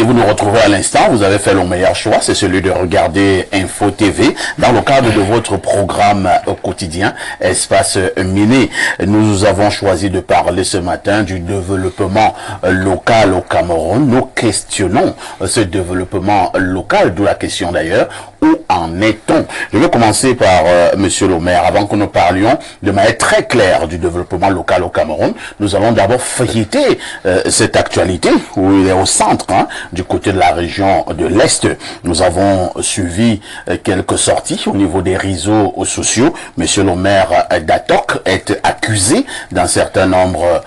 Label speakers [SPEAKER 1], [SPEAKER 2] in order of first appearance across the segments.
[SPEAKER 1] Si vous nous retrouvez à l'instant, vous avez fait le meilleur choix, c'est celui de regarder Info TV dans le cadre de votre programme quotidien Espace Miné. Nous avons choisi de parler ce matin du développement local au Cameroun. Nous questionnons ce développement local, d'où la question d'ailleurs, où en est-on? Je vais commencer par Monsieur le maire. Avant que nous parlions de manière très claire du développement local au Cameroun, nous allons d'abord feuilleter cette actualité où il est au centre, du côté de la région de l'Est. Nous avons suivi quelques sorties au niveau des réseaux sociaux. Monsieur le maire d'Atok est accusé d'un certain nombre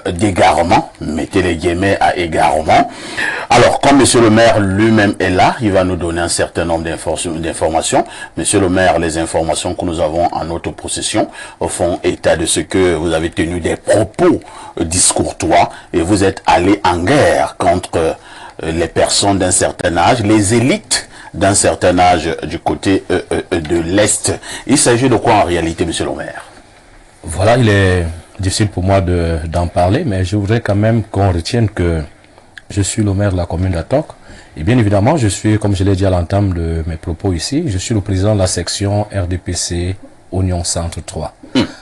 [SPEAKER 1] d'égarements. Mettez les guillemets à égarements. Alors, comme Monsieur le maire lui-même est là, il va nous donner un certain nombre d'informations. Monsieur le maire, les informations que nous avons en notre possession font état de ce que vous avez tenu des propos discourtois et vous êtes allé en guerre contre les personnes d'un certain âge, les élites d'un certain âge du côté de l'Est. Il s'agit de quoi en réalité, Monsieur le maire?
[SPEAKER 2] Voilà, il est difficile pour moi d'en parler, mais je voudrais quand même qu'on retienne que je suis le maire de la commune d'Atok. Et bien évidemment, je suis, comme je l'ai dit à l'entame de mes propos ici, je suis le président de la section RDPC Oignon Centre 3.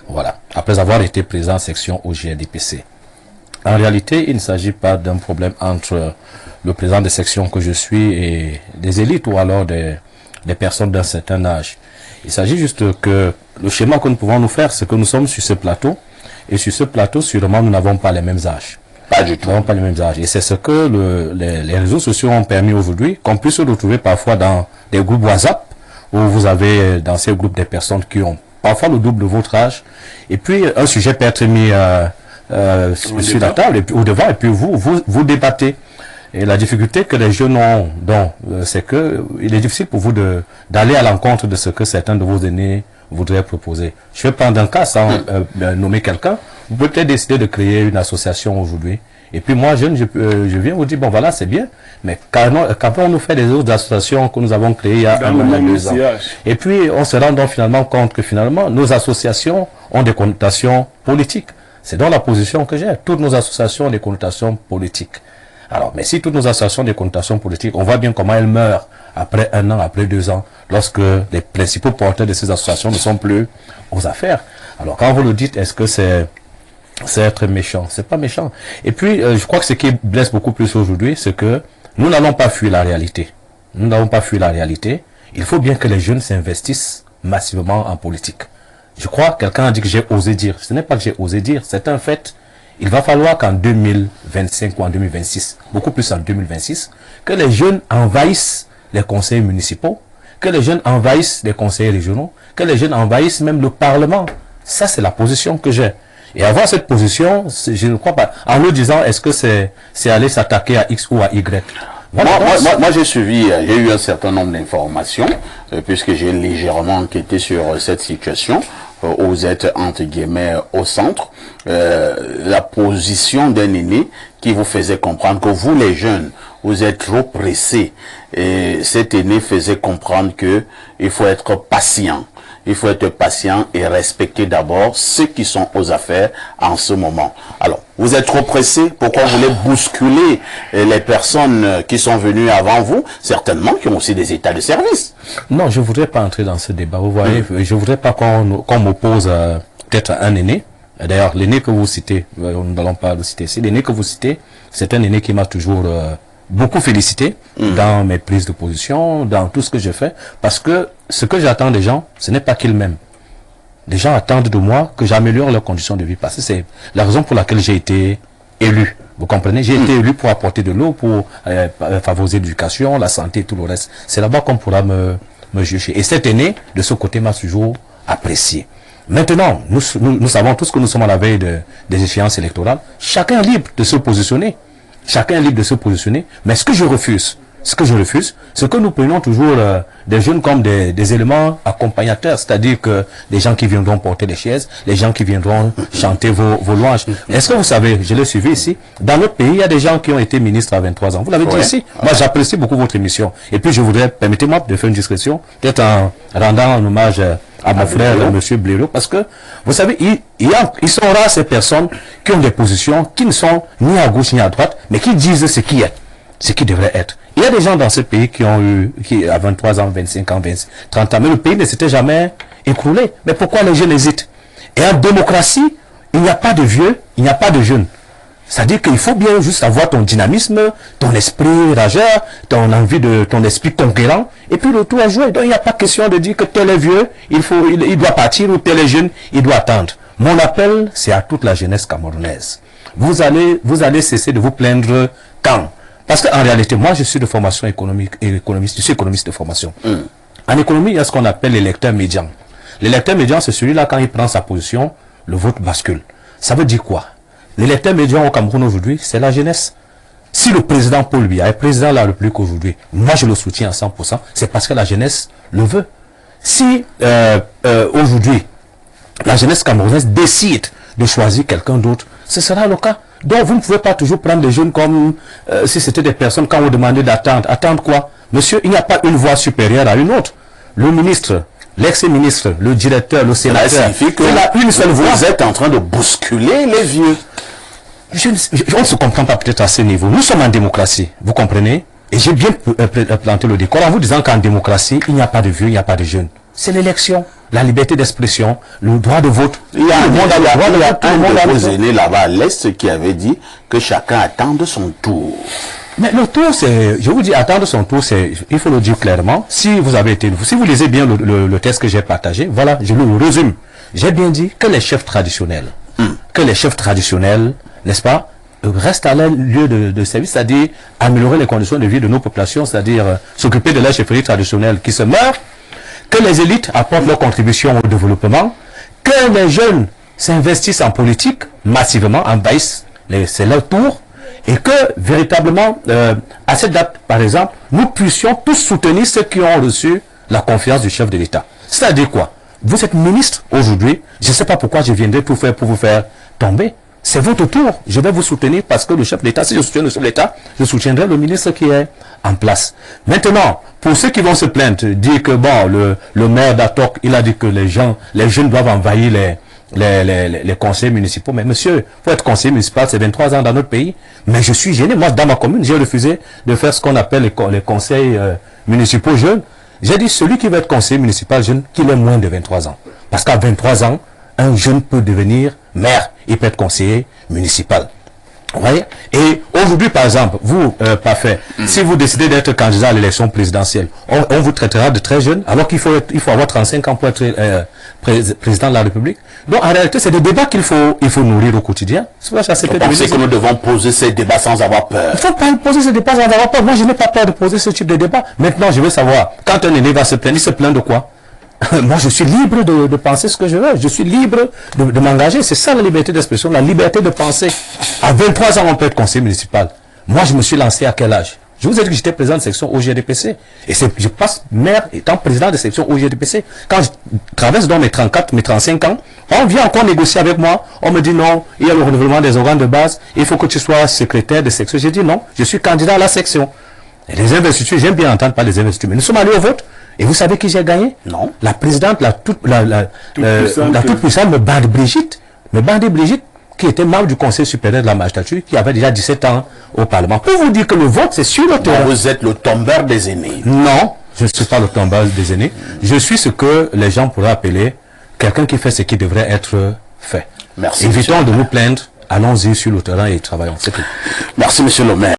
[SPEAKER 2] Voilà, après avoir été président de section OGRDPC. En réalité, il ne s'agit pas d'un problème entre le président de section que je suis et des élites ou alors des personnes d'un certain âge. Il s'agit juste que le schéma que nous pouvons nous faire, c'est que nous sommes sur ce plateau, et sur ce plateau, sûrement, nous n'avons pas les mêmes âges.
[SPEAKER 1] Pas du tout.
[SPEAKER 2] Nous n'avons pas les mêmes âges. Et c'est ce que les réseaux sociaux ont permis aujourd'hui, qu'on puisse se retrouver parfois dans des groupes WhatsApp, où vous avez dans ces groupes des personnes qui ont parfois le double de votre âge, et puis un sujet peut être mis sur la table, et puis, au devant, et puis vous débattez. Et la difficulté que les jeunes ont, c'est que il est difficile pour vous d'aller à l'encontre de ce que certains de vos aînés voudraient proposer. Je vais prendre un cas sans nommer quelqu'un. Vous pouvez peut-être décider de créer une association aujourd'hui. Et puis moi, jeune, je viens vous dire, bon voilà, c'est bien, mais quand on nous fait des autres associations que nous avons créées il y a 2 ans. Et puis on se rend donc finalement compte que finalement, nos associations ont des connotations politiques. C'est dans la position que j'ai. Toutes nos associations ont des connotations politiques. Alors, mais si toutes nos associations ont des connotations politiques, on voit bien comment elles meurent après 1 an, après 2 ans, lorsque les principaux porteurs de ces associations ne sont plus aux affaires. Alors, quand vous le dites, est-ce que c'est être méchant? C'est pas méchant. Et puis, je crois que ce qui blesse beaucoup plus aujourd'hui, c'est que nous n'allons pas fuir la réalité. Nous n'avons pas fui la réalité. Il faut bien que les jeunes s'investissent massivement en politique. Je crois que quelqu'un a dit que j'ai osé dire. Ce n'est pas que j'ai osé dire, c'est un fait. Il va falloir qu'en 2025 ou en 2026, beaucoup plus en 2026, que les jeunes envahissent les conseils municipaux, que les jeunes envahissent les conseils régionaux, que les jeunes envahissent même le Parlement. Ça, c'est la position que j'ai. Et avoir cette position, je ne crois pas. En le disant, est-ce que c'est aller s'attaquer à X ou à Y?
[SPEAKER 1] Voilà, moi j'ai suivi, j'ai eu un certain nombre d'informations, puisque j'ai légèrement enquêté sur cette situation. Vous êtes entre guillemets au centre, la position d'un aîné qui vous faisait comprendre que vous les jeunes, vous êtes trop pressés, et cet aîné faisait comprendre que il faut être patient. Il faut être patient et respecter d'abord ceux qui sont aux affaires en ce moment. Alors, vous êtes trop pressé, pourquoi vous voulez bousculer les personnes qui sont venues avant vous, certainement qui ont aussi des états de service?
[SPEAKER 2] Non, je ne voudrais pas entrer dans ce débat. Vous voyez, je ne voudrais pas qu'on m'oppose peut-être à un aîné. D'ailleurs, l'aîné que vous citez, nous n'allons pas le citer ici, l'aîné que vous citez, c'est un aîné qui m'a toujours beaucoup félicité dans mes prises de position, dans tout ce que je fais, parce que ce que j'attends des gens, ce n'est pas qu'ils m'aiment. Les gens attendent de moi que j'améliore leurs conditions de vie, parce que c'est la raison pour laquelle j'ai été élu. Vous comprenez? J'ai été élu pour apporter de l'eau, pour favoriser l'éducation, la santé et tout le reste. C'est là-bas qu'on pourra me juger. Et cet aîné, de ce côté, m'a toujours apprécié. Maintenant, nous savons tous que nous sommes à la veille des échéances électorales. Chacun est libre de se positionner. Chacun est libre de se positionner. Mais ce que je refuse, c'est que nous prenons toujours des jeunes comme des éléments accompagnateurs, c'est-à-dire que les gens qui viendront porter les chaises, les gens qui viendront chanter vos louanges. Est-ce que vous savez, je l'ai suivi ici, dans notre pays, il y a des gens qui ont été ministres à 23 ans. Vous l'avez dit ici. Moi, j'apprécie beaucoup votre émission. Et puis, je voudrais, permettez-moi de faire une discrétion, peut-être en rendant un hommage à mon frère, M. Blaireau, parce que, vous savez, ils sont rares ces personnes qui ont des positions qui ne sont ni à gauche ni à droite, mais qui disent ce qui est. ce qui devrait être. Il y a des gens dans ce pays qui ont eu, qui à 23 ans, 25 ans, 20, 30 ans, mais le pays ne s'était jamais écroulé. Mais pourquoi les jeunes hésitent? Et en démocratie, il n'y a pas de vieux, il n'y a pas de jeunes. C'est-à-dire qu'il faut bien juste avoir ton dynamisme, ton esprit rageur, ton esprit conquérant, et puis le tout à jouer. Donc il n'y a pas question de dire que tel est vieux, il doit partir, ou tel est jeune, il doit attendre. Mon appel, c'est à toute la jeunesse camerounaise. Vous allez cesser de vous plaindre quand? Parce qu'en réalité, moi je suis de formation économiste, je suis économiste de formation. En économie, il y a ce qu'on appelle l'électeur médian. L'électeur médian, c'est celui-là, quand il prend sa position, le vote bascule. Ça veut dire quoi? L'électeur médian au Cameroun aujourd'hui, c'est la jeunesse. Si le président Paul Biya est président de la République aujourd'hui, moi je le soutiens à 100%, c'est parce que la jeunesse le veut. Si aujourd'hui, la jeunesse camerounaise décide de choisir quelqu'un d'autre, ce sera le cas. Donc vous ne pouvez pas toujours prendre les jeunes comme si c'était des personnes, quand vous demandez d'attendre. Attendre quoi? Monsieur, il n'y a pas une voie supérieure à une autre. Le ministre, l'ex-ministre, le directeur, le sénateur,
[SPEAKER 1] ça signifie que
[SPEAKER 2] il a une seule voie.
[SPEAKER 1] Vous êtes en train de bousculer les vieux.
[SPEAKER 2] On ne se comprend pas peut-être à ce niveau. Nous sommes en démocratie, vous comprenez? Et j'ai bien planté le décor en vous disant qu'en démocratie, il n'y a pas de vieux, il n'y a pas de jeunes. C'est l'élection, la liberté d'expression, le droit de vote.
[SPEAKER 1] Il y a un de vos aînés là-bas à l'Est qui avait dit que chacun attend son tour.
[SPEAKER 2] Mais le tour, c'est, je vous dis, attendre son tour, c'est, il faut le dire clairement. Si vous lisez bien le texte que j'ai partagé, voilà, je le résume. J'ai bien dit que les chefs traditionnels, n'est-ce pas, restent à leur lieu de service, c'est-à-dire améliorer les conditions de vie de nos populations, c'est-à-dire s'occuper de la chefferie traditionnelle qui se meurt, que les élites apportent leur contribution au développement, que les jeunes s'investissent en politique massivement, envahissent, c'est leur tour, et que véritablement, à cette date, par exemple, nous puissions tous soutenir ceux qui ont reçu la confiance du chef de l'État. C'est-à-dire quoi? Vous êtes ministre aujourd'hui, je ne sais pas pourquoi je viendrai tout faire pour vous faire tomber. C'est votre tour. Je vais vous soutenir parce que le chef de l'État, si je soutiens le chef de l'État, je soutiendrai le ministre qui est en place. Maintenant, pour ceux qui vont se plaindre, dire que bon, le maire d'Atok, il a dit que les jeunes doivent envahir les conseils municipaux. Mais monsieur, pour être conseiller municipal, c'est 23 ans dans notre pays. Mais je suis gêné. Moi, dans ma commune, j'ai refusé de faire ce qu'on appelle les conseils municipaux jeunes. J'ai dit, celui qui veut être conseiller municipal jeune, qu'il ait moins de 23 ans. Parce qu'à 23 ans, un jeune peut devenir maire, il peut être conseiller municipal. Vous voyez? Et aujourd'hui, par exemple, vous, parfait, si vous décidez d'être candidat à l'élection présidentielle, on vous traitera de très jeune, alors qu'il faut avoir 35 ans pour être président de la République. Donc, en réalité, c'est des débats qu'il faut nourrir au quotidien.
[SPEAKER 1] Vous pensez que nous devons poser ces débats sans avoir peur?
[SPEAKER 2] Il ne faut pas poser ces débats sans avoir peur. Moi, je n'ai pas peur de poser ce type de débat. Maintenant, je veux savoir, quand un aîné va se plaindre, il se plaint de quoi? Moi, je suis libre de penser ce que je veux. Je suis libre de m'engager. C'est ça la liberté d'expression, la liberté de penser. À 23 ans, on peut être conseiller municipal. Moi, je me suis lancé à quel âge? Je vous ai dit que j'étais président de section au GDPC. Et je passe maire étant président de section au GDPC. Quand je traverse dans mes 34, mes 35 ans, on vient encore négocier avec moi. On me dit non, il y a le renouvellement des organes de base. Il faut que tu sois secrétaire de section. J'ai dit non, je suis candidat à la section. Et les investitures, j'aime bien entendre parler des investitures. Mais nous sommes allés au vote. Et vous savez qui j'ai gagné?
[SPEAKER 1] Non.
[SPEAKER 2] La présidente, la toute puissante, Mbandi Brigitte, qui était membre du Conseil supérieur de la magistrature, qui avait déjà 17 ans au Parlement. Pour vous dire que le vote, c'est sur le terrain.
[SPEAKER 1] Vous êtes le tombeur des aînés.
[SPEAKER 2] Non, je ne suis pas le tombeur des aînés. Je suis ce que les gens pourraient appeler quelqu'un qui fait ce qui devrait être fait.
[SPEAKER 1] Merci.
[SPEAKER 2] Évitons de nous plaindre, allons-y sur le terrain et travaillons. C'est tout.
[SPEAKER 1] Merci, monsieur le maire.